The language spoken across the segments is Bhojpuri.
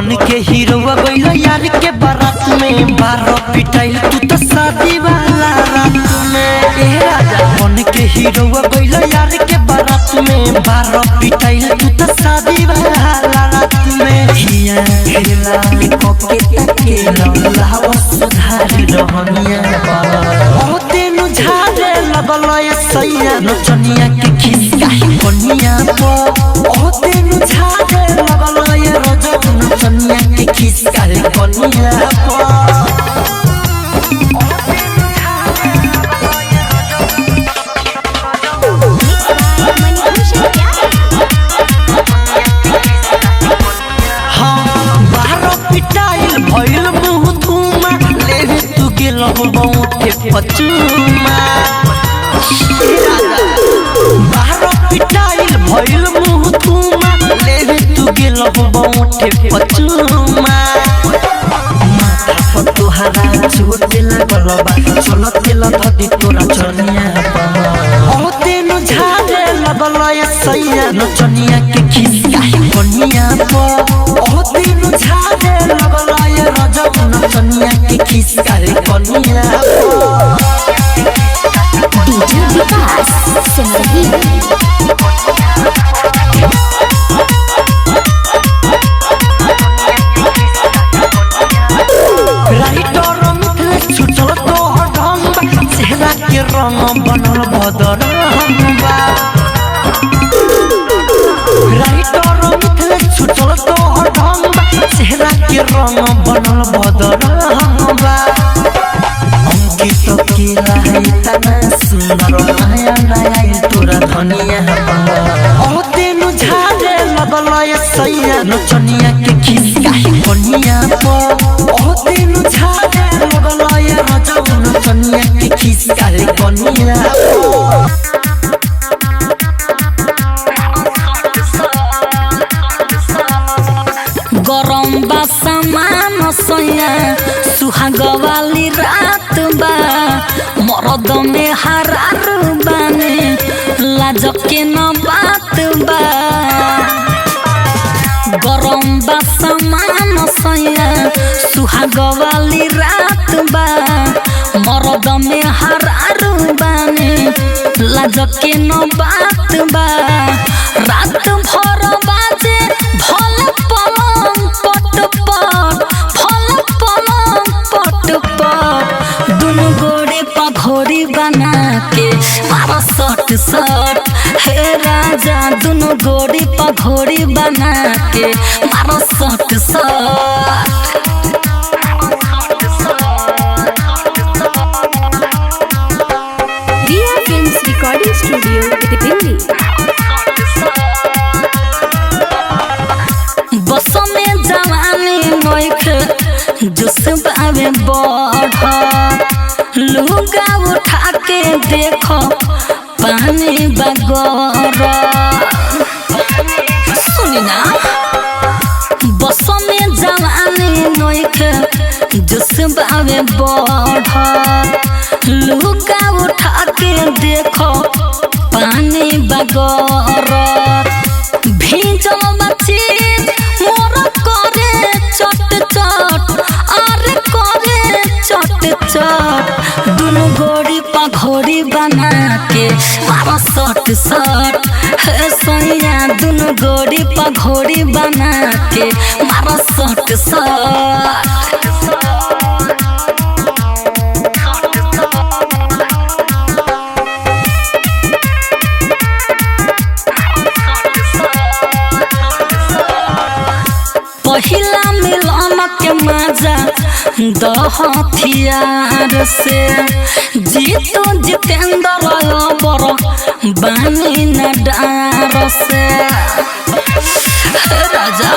बन के हीरो गइल यार के बारात में 12 पिटाइल तू तो शादी वाला रात में। ए राजा बन के हीरो गइल यार के बारात में 12 पिटाइल तू तो शादी वाला रात में। हिया खेला कोके तकेला लावा सुधारी रहनिया ओ तेनु झाड़े लगल ए सैया नचनिया के खिसका कनिया पो ओ तेनु झाड़े लगल ए रजब नचनिया के खिसका कनिया पो। भइल मुँह धुमा ले तू गेल बहुते पचुमा 12 पिटाइल भइल मुँह धुमा ले तू गेल बहुते पचुमा। माथा पर तोहरा चोट लागल बा चलत लथदी तोरा चनिया ओ तेनु झाड़े लगल ए सैया नचनिया के खिसका कनिया पो ओ तेनु झाड़े लगल ए रजब नचनिया के खिसका कनिया पो। डीजे विकास सिमरही राइटर मिथले छुटल तोहर ढंग चेहरा के रंग बनल बदरंगा। राइटर मिथले छुटल तोहर ढंग चेहरा के रंग बनल बदरंगा। अंकित केला है तना सुंदर नया नया तोरा धनिया ओ तेनु झाड़े लगल ए सैया नचनिया के खिसका कनिया पो ओ तेनु झाड़े लगल ए रजब नचनिया के खिसका कनिया पो। गरम बा सामान सैया सुहाग वाली रात बा मरद में हरार बाने लाज के न बात बा। गरम बा सामान सैया सुहाग वाली रात बा मरद में हरार बाने लाज के न बात बा। रात भर बाजे भल पलंग पट पट भल पलंग पट पट दुनु गोड़े पघोड़ी बना के मारो सट सट हे राजा दुनु गोड़ी पघोड़ी बना के मारो सट सट। रिया फिल्म्स रिकॉर्डिंग स्टूडियो दिल्ली। बस में जवानी नोख जुस बावे बढ़ लुगा उठा के देखो पानी बगर सुनी ना। बस में जवानी नोख जुस बावे बढ़ लुगा उठा के देखो पानी बगर भीजल बची मोर करे चट चट अरे करे चट चट दुनु गोड़ी पघोड़ी बना के मारो सट सट हे सैया दुनु गोड़ी पघोड़ी बना के मारो सट सट। पहिला मिलन के मजा दहथियार से जीतो जितेंद्र बर बानी न डार से राजा।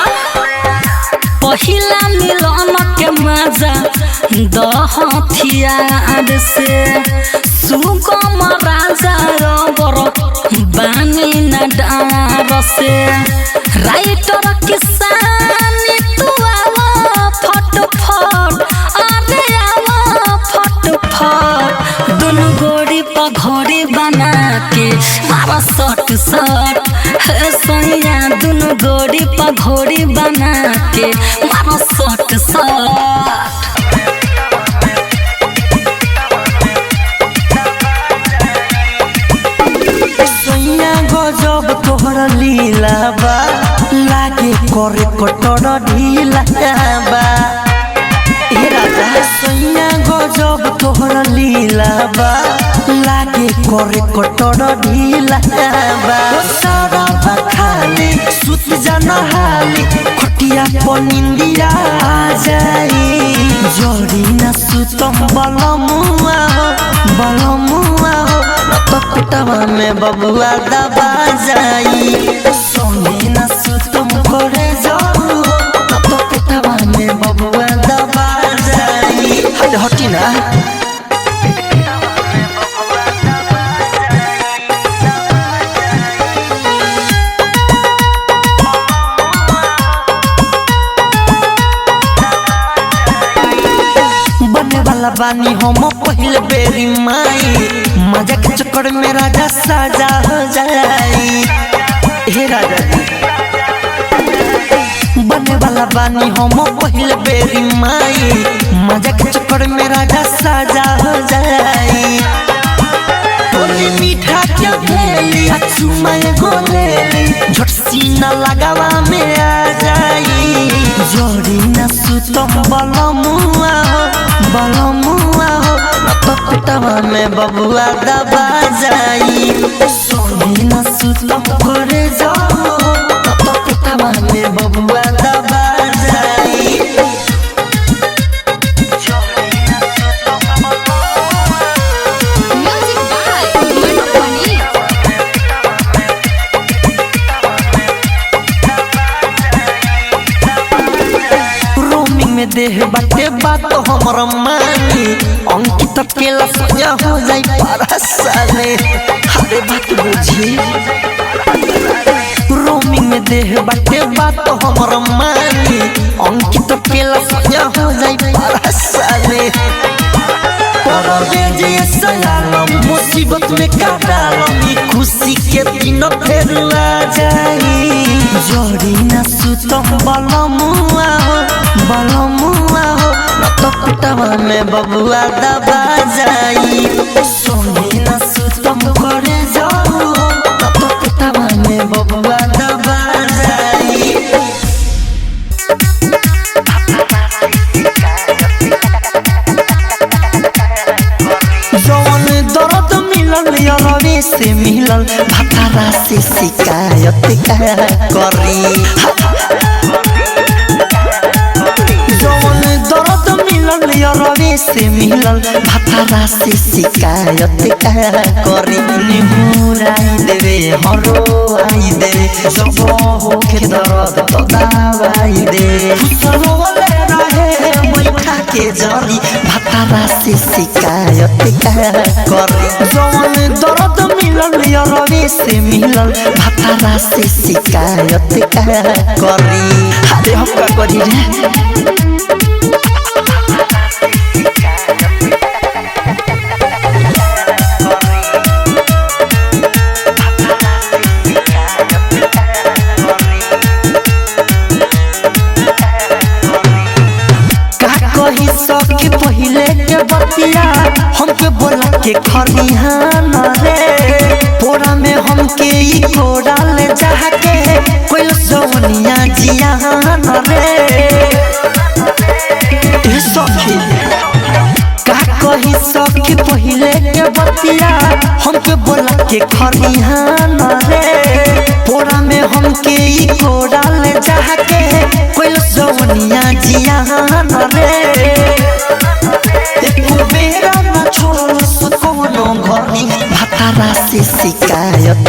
पहिला मिलन के मजा दहथियार से सुगम राजा बर बानी न डार से। राइटर किसानी तू आवा फट फट अरे आवा फट फट दुनु गोड़ी पघोड़ी बना के मारा सट सट हे सोनिया दुनु गोड़ी पर घोड़ी बना के मारो सट सट गजब तोहरा लीला बा लागे करे कटोर ढीला बा ए राजा सैया गजब तोहरा लीला बा लागे करे कटोर ढीला बा सारा खाली सुत जाना हाली खटिया पनिंदिया आ जाई जोड़ी न सुतम बलमुआ हो तो पिटवा में बबुआ दबा जाई सोनी न सुतम करे जाऊ तो पिटवा में बबुआ दबा जाई हटी ना बानी हम पहले बेरी माई मजा के चक्कर में राजा साजा हो जाई हे राजा बने वाला बानी हम पहले बेरी माई मजा के चक्कर में राजा साजा हो जाई टोली मीठा क्या भेली चुमाए गोलेली झट सीना लगावा में आ जाई जोड़ी न सुतम बलमुआ हो तो पिटवा में बबुआ दबा जाई सोनी न सुतम करे जाओ तो पिटवा में बबुआ दबा जाई music by Mantu Mani roaming में देह बाटे बात हमर मानी अंकित केला सजा हो जाई परसाले हरे बात बुझी रोमिंग में देह बाटे बात हमर मानी अंकित केला सजा हो जाई परसाले परवे जे सलाम मुसीबत में का डालमी खुशी के दिन फेर आ जाई जोड़ी न सुतम बलमुआ हो तो पिटवा में बबुआ दबा जाई सोनी न सुतम करे जाऊ तो पिटवा में बबुआ दबा जाई जौन दर्द मिलल यारवे से मिलल भतारा से शिकायत करी जौन दर्द मिलल यारवे से मिलल भतारा से शिकायत करी निहुराई देवे हरोई देवे जब होके दर्द तो दवाई दे फुसलवले रहे बैठा के जरी भतारा से शिकायत करी जौन दर्द मिलल यारवे से मिलल भतारा से शिकायत करी अरे हम का करी रे कही सके पहले के बतिया हमके बोला के खरिहान रे पोरा में हमके ई कोड़ा ले जाके कोई सोनिया जियान रे ए सखी का कही सके पहले के बतिया हमके बोला के खरिहान रे पोरा में हमके ई कोड़ा ले जाके कोई सोनिया जियान रे बेरा न छोड़ कोनो घनी भतारा से शिकायत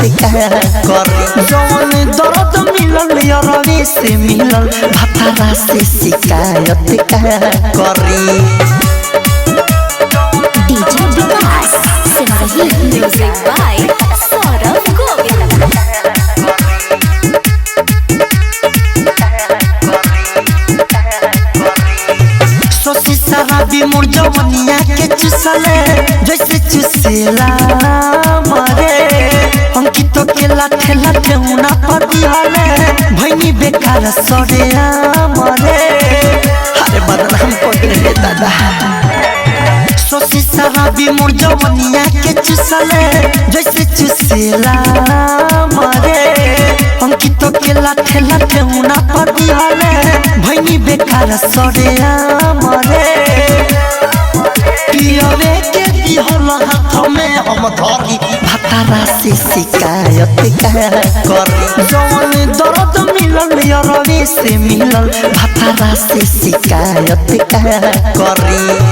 करी जौन दर्द मिलल यारवे से मिलल भतारा से शिकायत करी DJ Vikas Simrahi music by Saurabh Govind सोसी शराबी मोर जवनिया के चुसले जैसे चुसेला मरे अंकित अंकित के लाठे लाठे उना पर दिहले भैनी बेकार सरे मरे अरे बदनाम कर दे दादा सोसी सारा भी मोर जवनिया के चुसले जैसे चुसेला मरे अंकित के लाठे लाठे उना पर दिहले भैनी बेकार सरे मरे पियवे के दिहल हाथ में हम धरी भतारा से शिकायत करी जवन दर्द मिलल यारवे से मिलल भतारा से शिकायत करी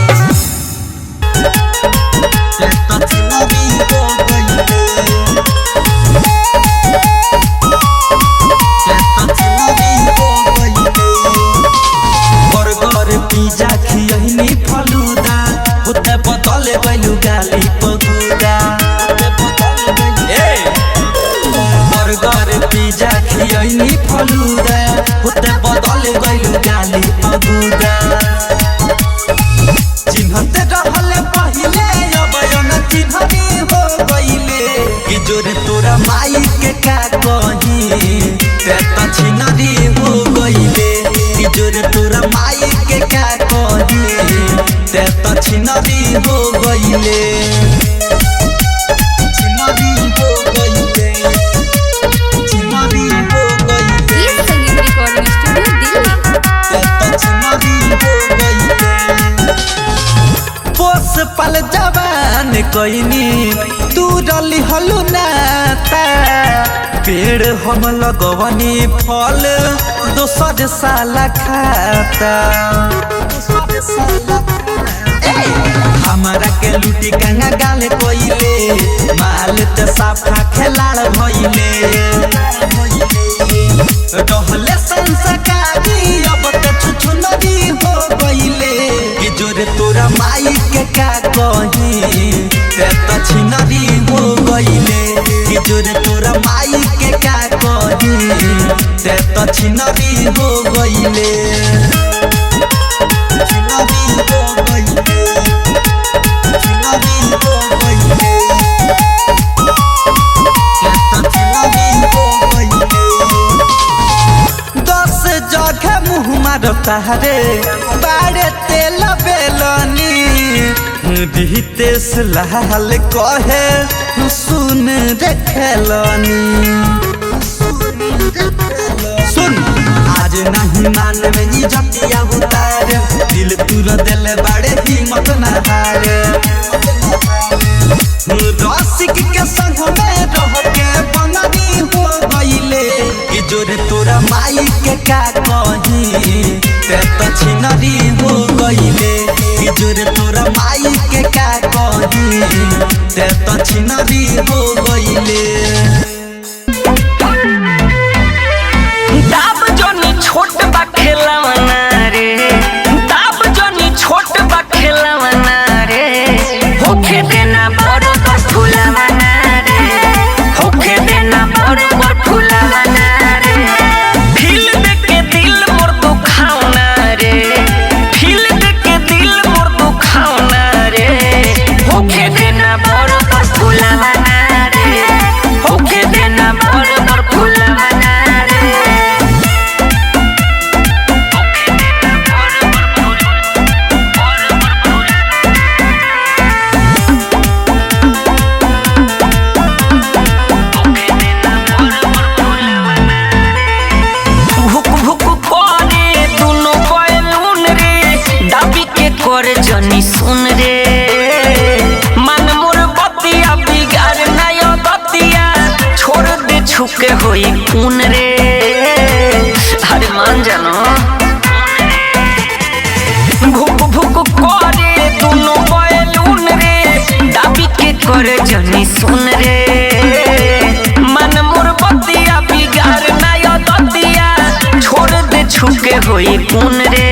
बर्गर पिज्जा खियहिनी फलूदा होते बदले गइलु गाली पगुदा बर्गर पिज्जा खियहिनी फलूदा होते बदले गइलु गाली पगुदा चिन्हते रहले पहिले अब न चिन्हनी हो गइले कि जोरे तोरा माई के का कही ते त छिनरी हो गइले कि जोरे तोरा माई के का कही ते त छिनरी हो गइले छिनरी हो गइले छिनरी हो गइले ये संगीत रिकॉर्डिंग स्टूडियो दिल्ली ते त छिनरी हो गइले पोस पल जवान कोइनी तू रली हलु नाता पेड़ हम लगवनी फल दोसर साला खाता हमारा के लुटी गंगा गाल कोइले माल ते साफा खेलाड़ भइले रहले संस्कारी अब ते छुछुनरी हो गइले कि जोरे तोरा माई के का कही ते त छिनरी हो गइले कि जोरे तोरा माई के का कही ते त छिनरी हो गइले छिनरी हो गइले छिनरी हो गइले ते त छिनरी हो गइले 10 जगह मुँह मारता रे बाड़े तेल बेलनी दिहितेश लाल कहे सुन देखलनी सुन आज नहीं मान में इज्जतिया उतार दिल तुर दिल बड़े हिम्मत न हार रसिक के संग में रह के बननी हो गइले कि जोरे तोरा माई के का कही ते त छिनरी हो गइले कि जोरे तोरा माई के का कही ते त छिनरी हो गइले दाब जोनी छोट बा खेलवना रे दाब जोनी छोट बा खेलवना रे होखे देना बड़ बड़ फुलवना रे होखे देना बड़ बड़ फुलवना रे फील दे के दिल मोर दुखावना रे फील दे के दिल मोर दुखावना रे होखे देना बड़ बड़ फुलवना रे होखे देना बड़ बड़ फुलवना रे भुक भुक करे दुनो बैलून रे दाबी के कर जनी सुन रे मन मोर बतिया बिगाड़ नय बतिया छोड़ दे छुके होई खून रे अरे मान जानो भुक भुक करे दुनो बैलून रे दाबी के कर जनी सुन रे मन मोर बतिया बिगाड़ नय बतिया छोड़ दे छुके होई खून रे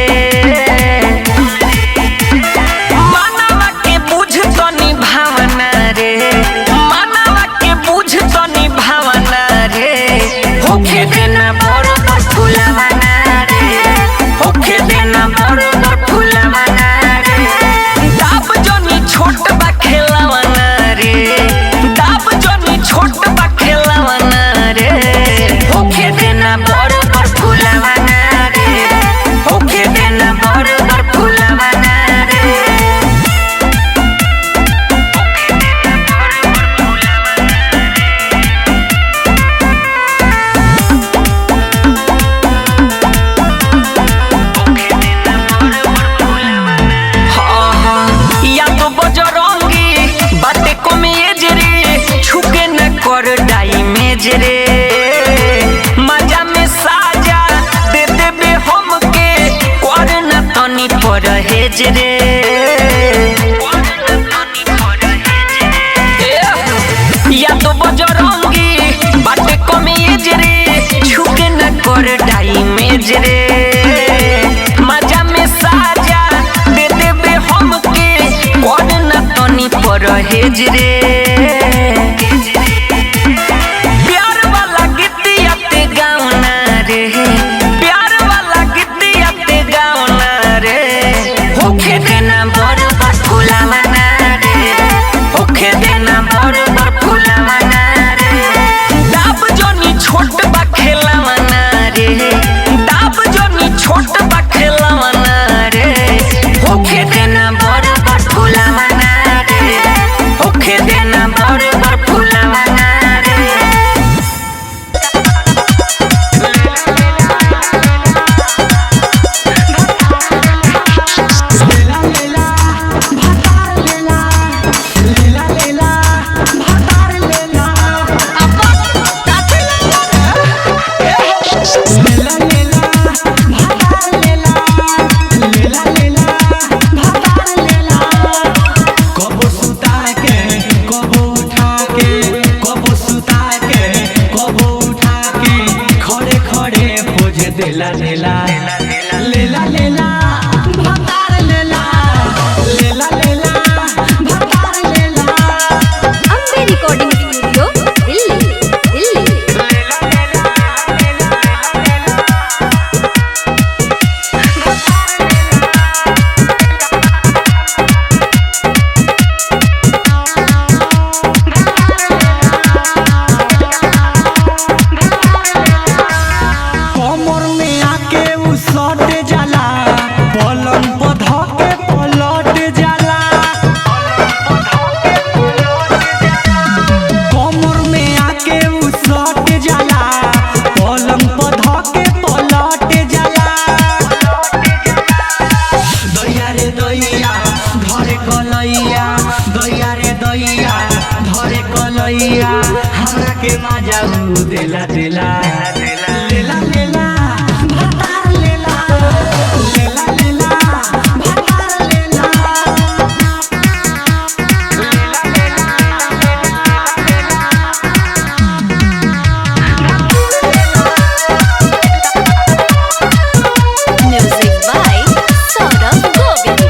मानवा के बुझ तनी भावना रे मानवा के बुझ तनी भावना रे होखे देना बड़ बड़ फुलवना रे होखे देना बड़ बड़ फुलवना रे दाब जोनी छोट बा खेलवना रे दाब जोनी छोट बा खेलवना हेज रे मजा में साजा दे देबे हमके कर न तनी पर हेज रे या तो बजरंगी बाटे कमे एज रे छुके न कर डाई मेज रे मजा में साजा दे देबे हमके कर न तनी पर हेज रे प्यार वाला गीतिया ते गाउना रे प्यार वाला गीतिया ते गाउना रे होखे देना बरबर फुलावना रे होखे देना बरबर फुलावना रे दाब जोनी छोट बा खेलावना रे दाब जोनी छोट बा खेलावना रे होखे देना बरबर फुलावना रे होखे देना बरबर फुलावना रे कबो सुता के कबो उठा के कबो सुता के कबो उठा के खड़े खड़े पोज देला लेला लेला लेला भतार लेला लेला लेला भतार लेला अम्बे रिकॉर्डिंग स्टूडियो दिल्ली कमर में आके उ सट जाला पलंग पर धके पलट जाला कमर में आके उ सट जाला पलंग पर धके पलट जाला दैया रे दैया धरे कलैया दैया रे दैया धरे कलैया हमरा के मजा उ देला देला लेला लेला भतार लेला लेला लेला भतार लेला म्यूजिक बाय सौरभ गोविंद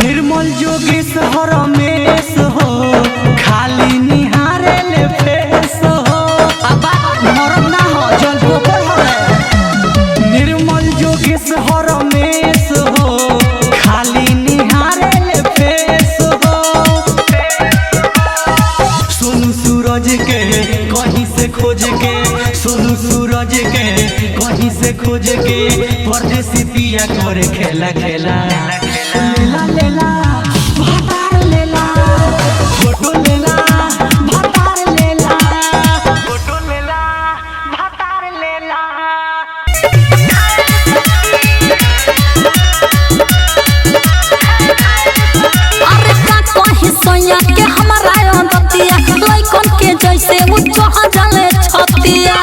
निर्मल जोगेश हरमेश हो खाली निहारे ले फेस हो बाबा मरद ना हो जल गोबर हो निर्मल जोगेश हरमेश हो खाली निहारे ले फेस हो सोनू सूरज के कहीं से खोज के सोनू सूरज के कहीं से खोज के परदेसी पिया करे खेला खेला लेला लेला भतार लेला फोटो लेला भतार लेला फोटो लेला भतार लेला अरे का कहीं सोया के हमारा अंदतिया लइकन के जैसे वो चढ़ जाले छतिया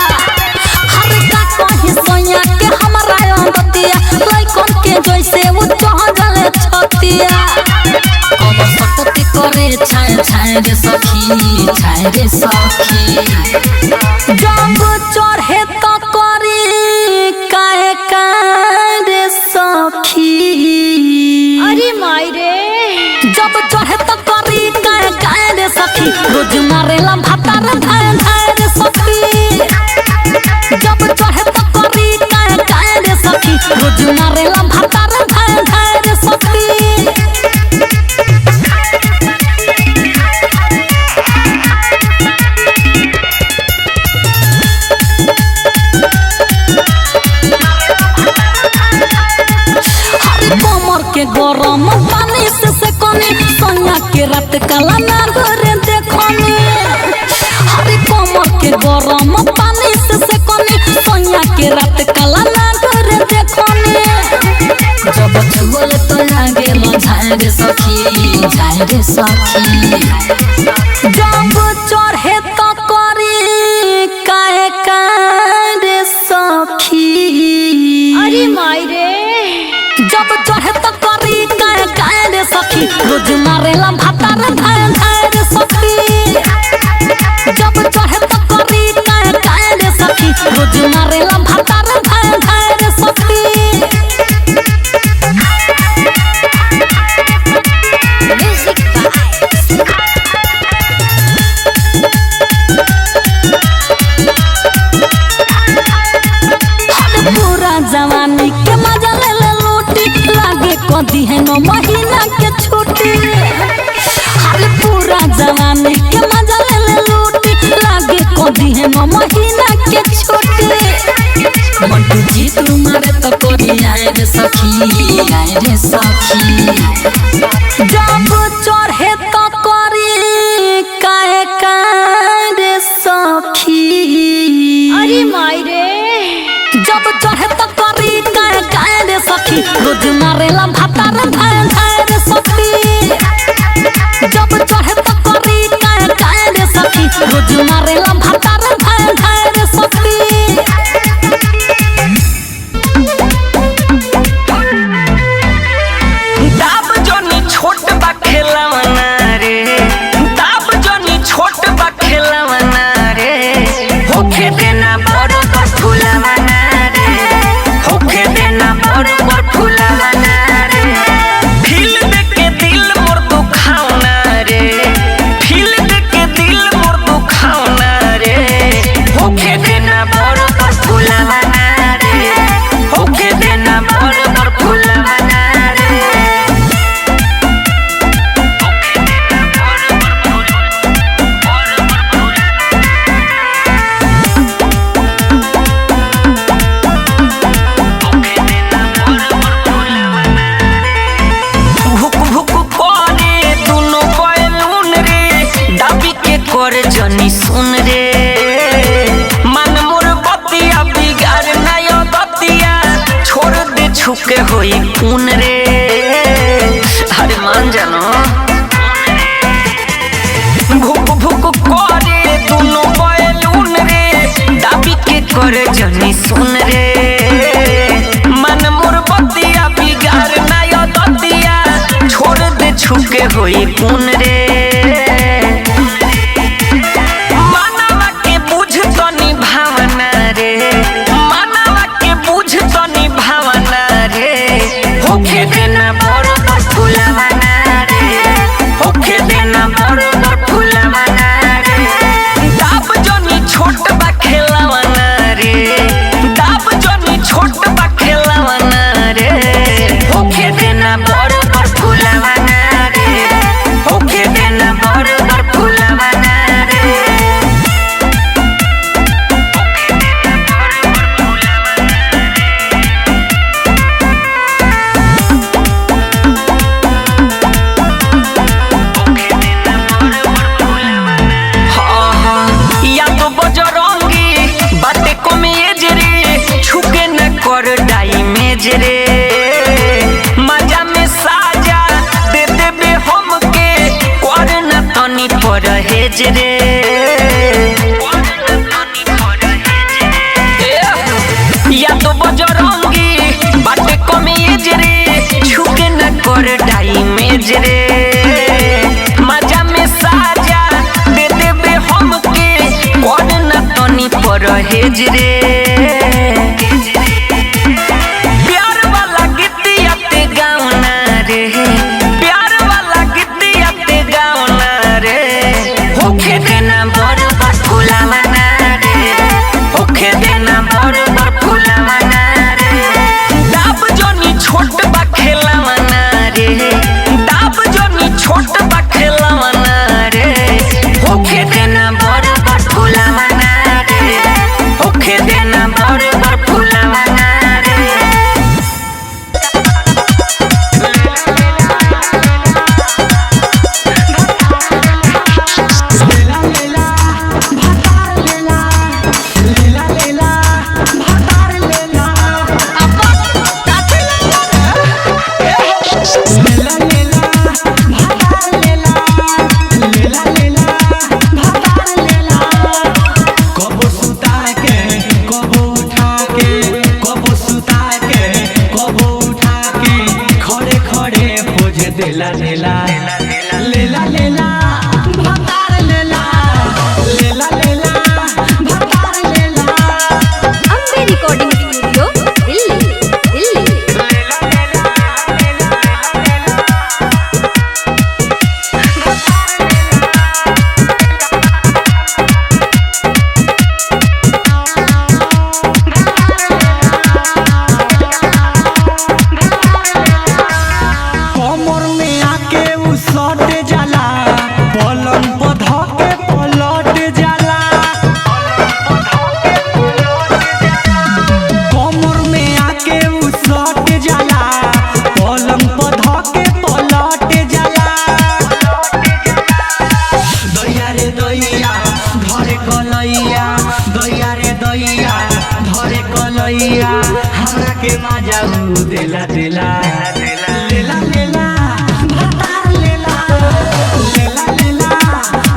अरे का कहीं सोया के हमारा अंदतिया लइकन के जैसे वो चढ़ जाले छतिया कब सकती करे छाय छाय रे सखी जब चढ़े तो करी काहे रे सखी अरे माई रे जब चढ़े तो करी काहे रे सखी रोज मारेला भतार धाय धाय रे सखी जब चढ़े तो करी काहे रे सखी रोज मारेला भतार धाय धाय रे सखी कमर के गरम पानी से कनी सोनिया के रात काला ना घरे देखनी हरी कमर के गरम पानी से कनी सोनिया के रात काला ना घरे देखनी जब जब छुअल तो लागे झाए रे सखी झाए रे सखी जब चढ़े तो करी काहे रे सखी अरे माई रे जब चढ़े तो करी काहे रे सखी रोज मारेला भातार धाए धाए रे सखी जब चढ़े तो करी काहे रे सखी रोज मारेला भातार धाए धाए रे सखी म्यूजिक पूरा जवानी के मजा ले ले लूटी लागे कदी है 9 महीना के छुट्टी हर पूरा जवानी के मजा ले ले लूटी लागे कदी है 9 महीना के छुट्टी मंटू जी तुम्हारे तो कोरी आए रे सखी जब चढ़े तो करी काहे रे सखी अरे माई रे जब चढ़े तो करी काहे रे सखी रोज मारेला भातार धाए धाए रे सखी जब चढ़े तो करी काहे रे सखी रोज मारेला भातार धाए धाए रे सखी दाब जोनी छोट बा खेलवना रे दाब जोनी छोट बा खेलवना रे होखे देना बड़ बड़ फुलवना रे होखे देना बड़ बड़ फुलवना रे फील दे के दिल मोर दुखावना रे फील दे के दिल मोर दुखावना रे होखे देना बड़ बड़ फुलवना रे होखे देना बड़ बड़ फुलवना रे भुक भुक करे दुनो बैलून रे दाबी के कर जनी सुन रे मन मोर बतिया बिगाड़ नय बतिया छोड़ दे छुके होई खून रे अरे मान जानो भुक भुक करे दुनो बैलून रे दाबी के कर जनी सुन रे मन मोर बतिया बिगाड़ नय बतिया छोड़ दे छुके होई खून रे मानवा के बुझ तनी भावना रे मानवा के बुझ तनी भावना रे होखे देना बड़ बड़ फुलवना रे होखे देना बड़ बड़ फुलवना रे दाब जोनी छोट बा खेलवना रे दाब जोनी छोट बा खेलवना रे होखे देना बड़ बड़ फुलवना रे होखे देना बड़ बड़ फुलवना रे या तो बजरंगी बाते को मेज रे छुके न कर डाई मेज रे मजा में साजा दे देबे हमके कर न तनी परहेज रे या तो बजरंगी बाते को मेज रे छुके न कर डाई मेज रे मजा में साजा दे देबे हमके कर न तनी परहेज रे प्यार वाला गीतिया ते गावना रे प्यार वाला गीतिया ते गावना रे होखे देना बड़ बड़ फुलवना रे होखे देना बड़ बड़ फुलवना रे दाब जोनी छोट बा खेलवना रे दाब जोनी छोट बा खेलवना रे होखे देना बड़ बड़ फुलवना रे होखे लेला लेला भतार लेला लेला लेला भतार लेला अंबे रिकॉर्डिंग स्टूडियो दिल्ली दिल्ली कमर में आके उ सट जाला पलंग पर धके पलट जाला कमर में आके उ सट जाला पलंग पर धके पलट जाला दैया रे दैया धरे कलैया दैया रे दैया धरे कलैया हमरा के मजा उ देला देला लेला लेला भतार लेला लेला लेला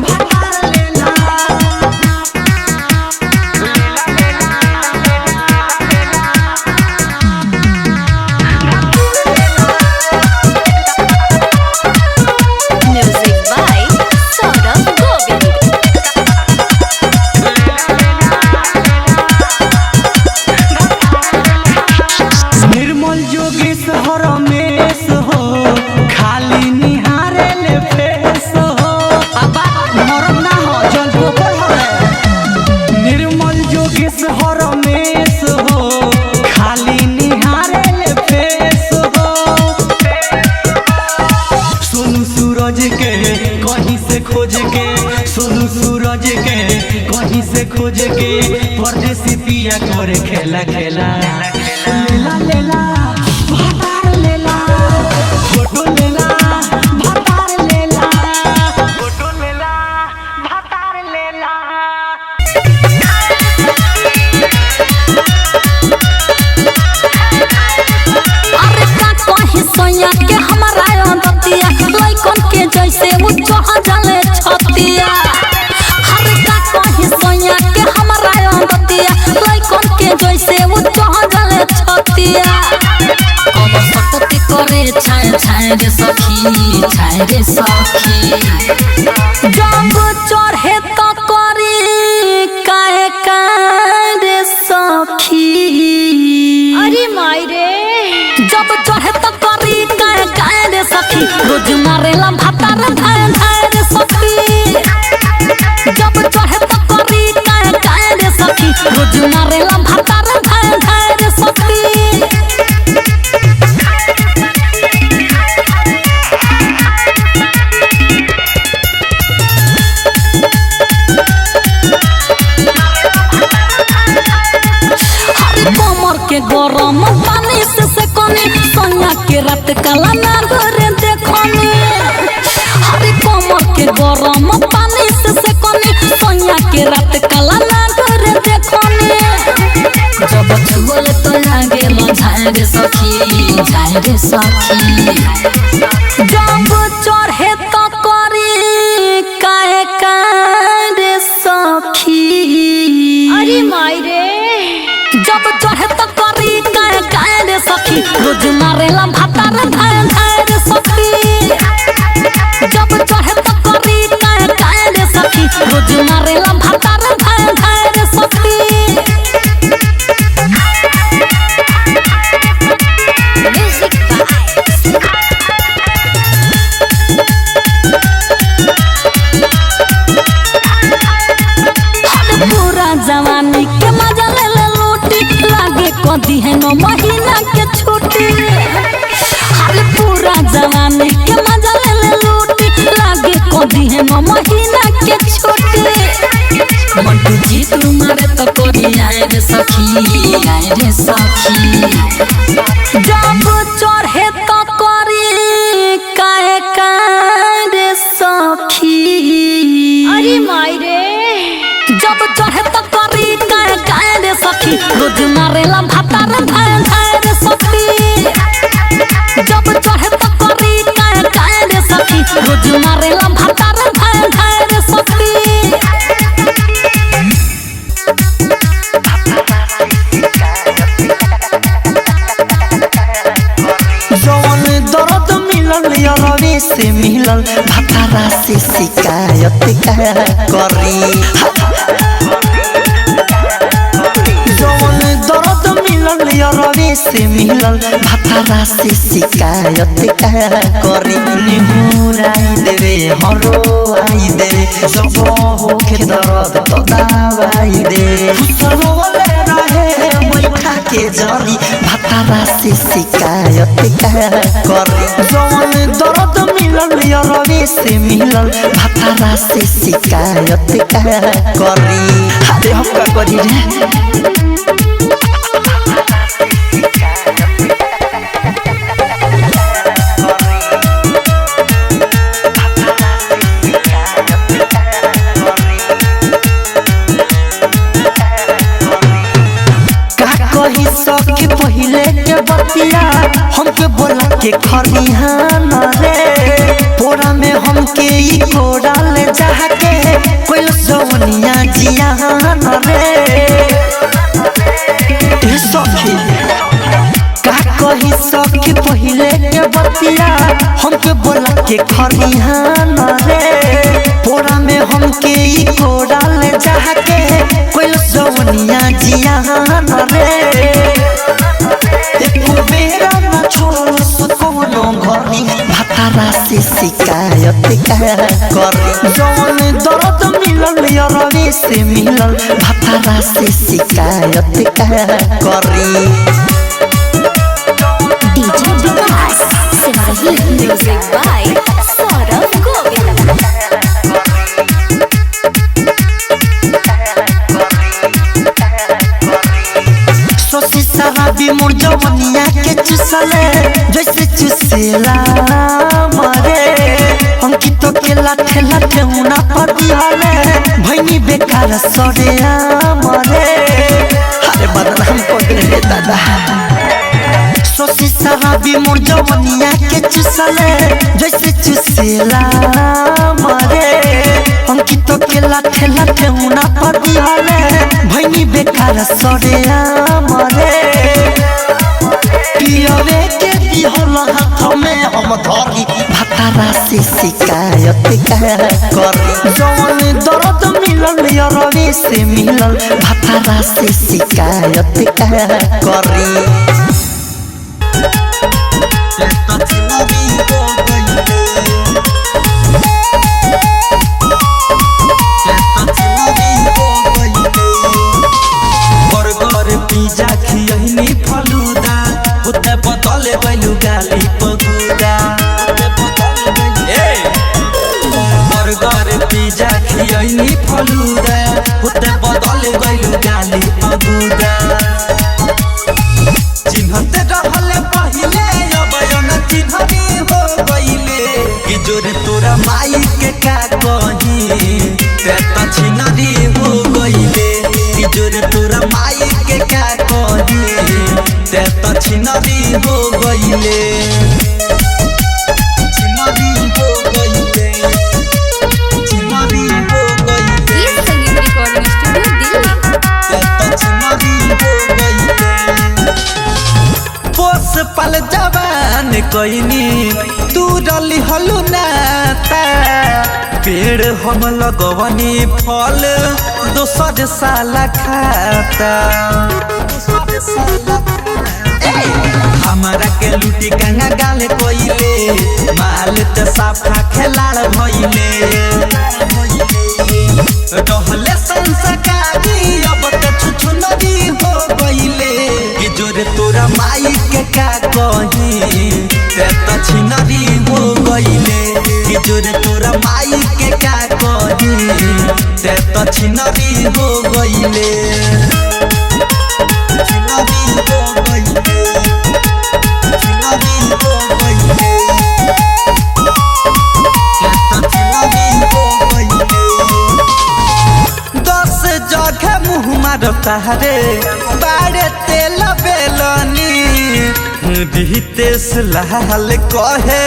भतार लेला म्यूजिक बाय सौरभ गोविंद निर्मल जोगेश हरमेश हो खाली निहारे ले फेस हो अबा मरम ना हो जल पोपड़ हो निर्मल जोगेश हरमेश हो खाली निहारे ले फेस हो सोनू सूरज के कहीं से खोज के सोनू सूरज के कहीं से खोज के परदेसी पिया करे खेला खेला लेला लेला भतार लेला फोटो लेला भतार लेला फोटो लेला भतार लेला अरे का कहीं सोया के हमारा दतिया लइकन के जैसे उ चढ़ जाले छतिया अरे का कहीं सोया के हमारा दतिया लइकन के जैसे उ चढ़ जाले छतिया कब सकती करे छाय छाय रे सखी छाय रे सखी जब चढ़े तो करी काहे का रे सखी अरे माई रे जब चढ़े तो करी काहे काहे रे सखी रोज मारेला भतार धाय धाय रे सखी जब चढ़े तो करी काहे काहे रे सखी रोज मारेला भतार धाय धाय रे सखी हरी कमर के गरम पानी से सेकनी सोना के रात काला ना घरे देखनी हरी कमर के गरम पानी से सेकनी सोना के रात काला ना घरे देखनी जब छुअल तो लागे झाय रे सखी झाय रे सखी जब चढ़े तो करी काहे का रे सखी अरे माई रे जब चढ़े तो करी काहे काहे रे सखी रोज मारेला भतार धाय धाय रे सखी जब चढ़े तो करी काहे काहे रे सखी रोज मारेला भतार धाय धाय रे सखी म्यूजिक पूरा जवानी के मजा ले ले लूटी लागे कदी है नो महीना के छुट्टी हाल पूरा जवानी के मजा ले ले लूटी लागे कदी है नो महीना के छुट्टी मंटू जी तुम्हारे तो कोरी आए रे सखी जब चढ़े तो करी काहे का रे सखी अरे माई रे जब चढ़े तो करी काहे काहे रे सखी रोज मारेला भतार धाय धाय रे सखी जब चढ़े तो करी काहे काहे रे सखी रोज मारेला भतार धाय धाय रे सखी जवन दर्द मिलल यारवे यरवे से मिलल भतारा से शिकायत का करी जौन दर्द मिलल यरवे से मिलल भतारा से शिकायत का करी निहुराई देवे हरोआई देवे जब होके दर्द तो दवाई दे फुसलोले रहे बैठा के जरी भतारा से शिकायत का करी जौन दर्द मिलल यरवे से मिलल भतारा से शिकायत का करी अरे हम का करी रे कही सके पहिले के बतिया हमके बोला के खरिहान रे पोरा में हमके ई कोड़ा ले जाके कोई सोनिया जियान रे ए सखी का कही सके पहिले के बतिया हमके बोला के खरिहान रे पोरा में हमके ई कोड़ा ले जाके कोई सोनिया जियान रे बेरा न छोड़ कोनो घरी भतारा से शिकायत का करी जौन दर्द मिलल यरवे से मिलल भतारा से शिकायत का करी DJ Vikas Simrahi music by Saurabh Govind सोसी शराबी मोर जवनिया के चुसले जैसे चुसेला मरे अंकित के लाठे लाठे उना पर दिहले भैनी बेकार सरे मरे अरे बदनाम कर दे दादा सोसी शराबी मोर जवनिया के चुसले जैसे चुसेला मरे अंकित के लाठे लाठे उना पर दिहले भैनी बेकार सरे मरे पियवे के दिहल हाथ में हम धरी भतारा से शिकायत का करी जौन दर्द मिलल यरवे से मिलल भतारा से शिकायत का करी पिज्जा खियनी फलूदा उते बतले गइलु गाली पगुदा बर्गर पिज्जा खियनी फलूदा उते बतले गइलु गाली पगुदा चिन्हते रहले पहिले अब न चिन्हनी हो गइले कि जोरे तोरा माई के का कही ते त छिनरी हो गइले कि जोरे तोरा माई के का कही ते त छिनरी हो गइले छिनरी हो गइले छिनरी हो गइले ये संगीत रिकॉर्डिंग स्टूडियो दिल्ली ते त छिनरी हो गइले पोस पल जवान कइनी तू रली हलु नाता पेड़ हम लगवनी फल दोसर साला खाता हमारा के लुटी गंगा गाल कोइले माल त साफा खेलाड़ भइले रहले संस्कारी अब त छुछु नदी हो गइले कि जोरे तोरा माई के का कही ते त छिनरी हो गइले कि जोरे तोरा माई के का कही ते त छिनरी हो गइले छिनरी हो गइले छिनरी हो गइले ते त छिनरी हो गइले 10 जगह मुँह मारता रे बाड़े तेल बेलनी रितेश लाल कहे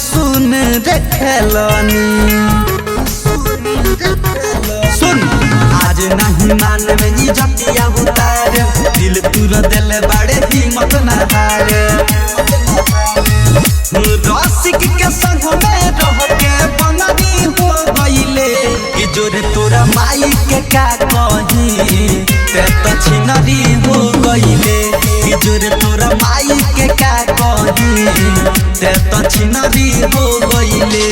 सुन देखलनी सुन आज नहीं मान में इज्जतिया उतार दिल तुर दिल बड़े हिम्मत न हारे रसिक के संग में रह के बनरी हो गईले कि जोरे तोरा माई के का कही ते तो छिनरी हो गईले कि जोरे तोरा माई के का कही ते तो छिनरी हो गईले।